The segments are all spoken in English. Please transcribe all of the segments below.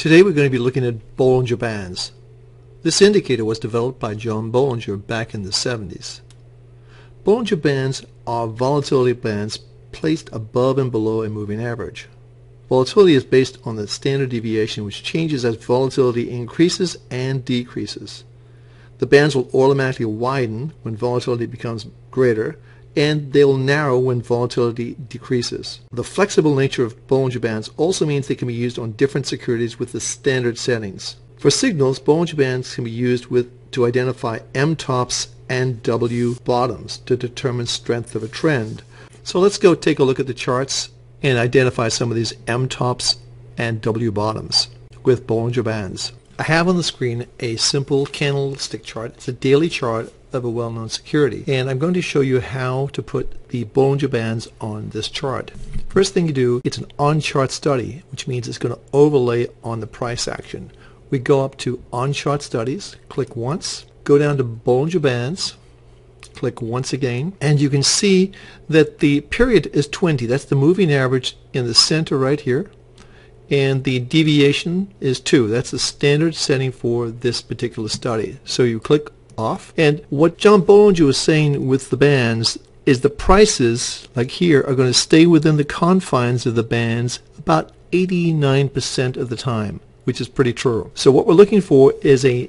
Today we're going to be looking at Bollinger Bands. This indicator was developed by John Bollinger back in the 70s. Bollinger Bands are volatility bands placed above and below a moving average. Volatility is based on the standard deviation, which changes as volatility increases and decreases. The bands will automatically widen when volatility becomes greater, and they will narrow when volatility decreases. The flexible nature of Bollinger Bands also means they can be used on different securities with the standard settings. For signals, Bollinger Bands can be used to identify M tops and W bottoms to determine strength of a trend. So let's go take a look at the charts and identify some of these M tops and W bottoms with Bollinger Bands. I have on the screen a simple candlestick chart. It's a daily chart of a well-known security, and I'm going to show you how to put the Bollinger Bands on this chart. First thing you do, it's an on-chart study, which means it's going to overlay on the price action. We go up to on-chart studies, click once, go down to Bollinger Bands, click once again, and you can see that the period is 20. That's the moving average in the center right here, and the deviation is 2. That's the standard setting for this particular study. So you click off, and what John Bollinger was saying with the bands is the prices, like here, are going to stay within the confines of the bands about 89% of the time, which is pretty true. So what we're looking for is a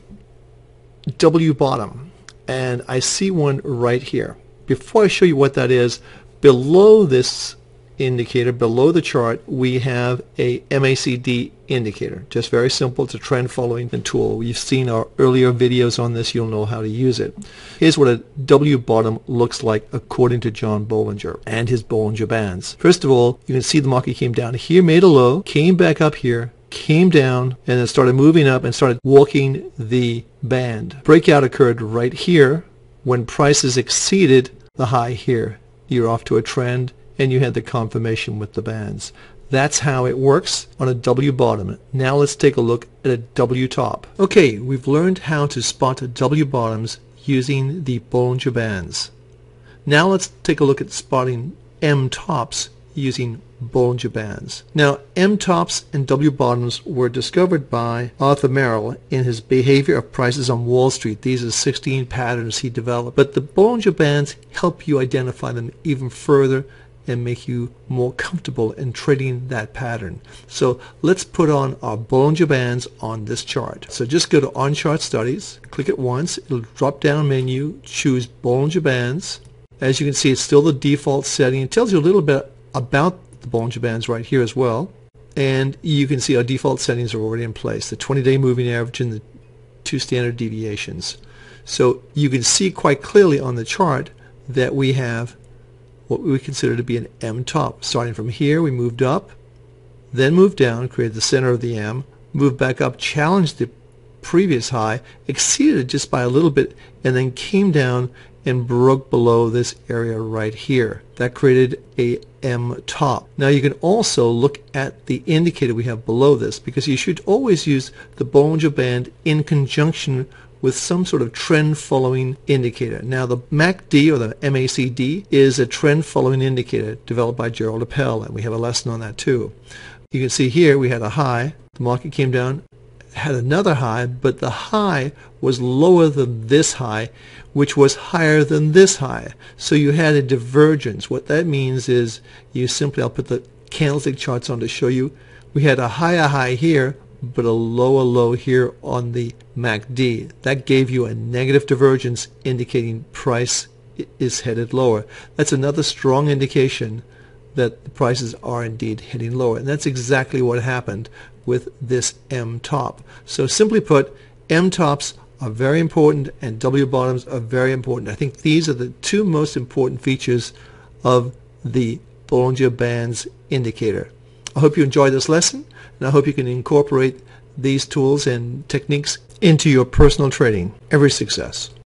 W bottom, and I see one right here. Before I show you what that is, below this indicator, below the chart, we have a MACD indicator. Just very simple. It's a trend following tool. You've seen our earlier videos on this. You'll know how to use it. Here's what a W bottom looks like according to John Bollinger and his Bollinger Bands. First of all, you can see the market came down here, made a low, came back up here, came down, and then started moving up and started walking the band. Breakout occurred right here when prices exceeded the high here. You're off to a trend, and you had the confirmation with the bands. That's how it works on a W bottom. Now let's take a look at a W top. Okay, we've learned how to spot W bottoms using the Bollinger Bands. Now let's take a look at spotting M tops using Bollinger Bands. Now, M tops and W bottoms were discovered by Arthur Merrill in his Behavior of Prices on Wall Street. These are 16 patterns he developed. But the Bollinger Bands help you identify them even further and make you more comfortable in trading that pattern. So let's put on our Bollinger Bands on this chart. So just go to on-chart studies, click it once, it'll drop down menu, choose Bollinger Bands. As you can see, it's still the default setting. It tells you a little bit about the Bollinger Bands right here as well. And you can see our default settings are already in place, the 20-day moving average and the 2 standard deviations. So you can see quite clearly on the chart that we have what we consider to be an M top. Starting from here, we moved up, then moved down, created the center of the M, moved back up, challenged the previous high, exceeded it just by a little bit, and then came down and broke below this area right here. That created a M top. Now you can also look at the indicator we have below this, because you should always use the Bollinger Band in conjunction with some sort of trend following indicator. Now the MACD, or the MACD, is a trend following indicator developed by Gerald Appel, and we have a lesson on that too. You can see here we had a high, the market came down, had another high, but the high was lower than this high, which was higher than this high. So you had a divergence. What that means is you simply, I'll put the candlestick charts on to show you, we had a higher high here, but a lower low here on the MACD. That gave you a negative divergence indicating price is headed lower. That's another strong indication that the prices are indeed heading lower, and that's exactly what happened with this M top. So simply put, M tops are very important and W bottoms are very important. I think these are the 2 most important features of the Bollinger Bands indicator. I hope you enjoyed this lesson, and I hope you can incorporate these tools and techniques into your personal trading. Every success.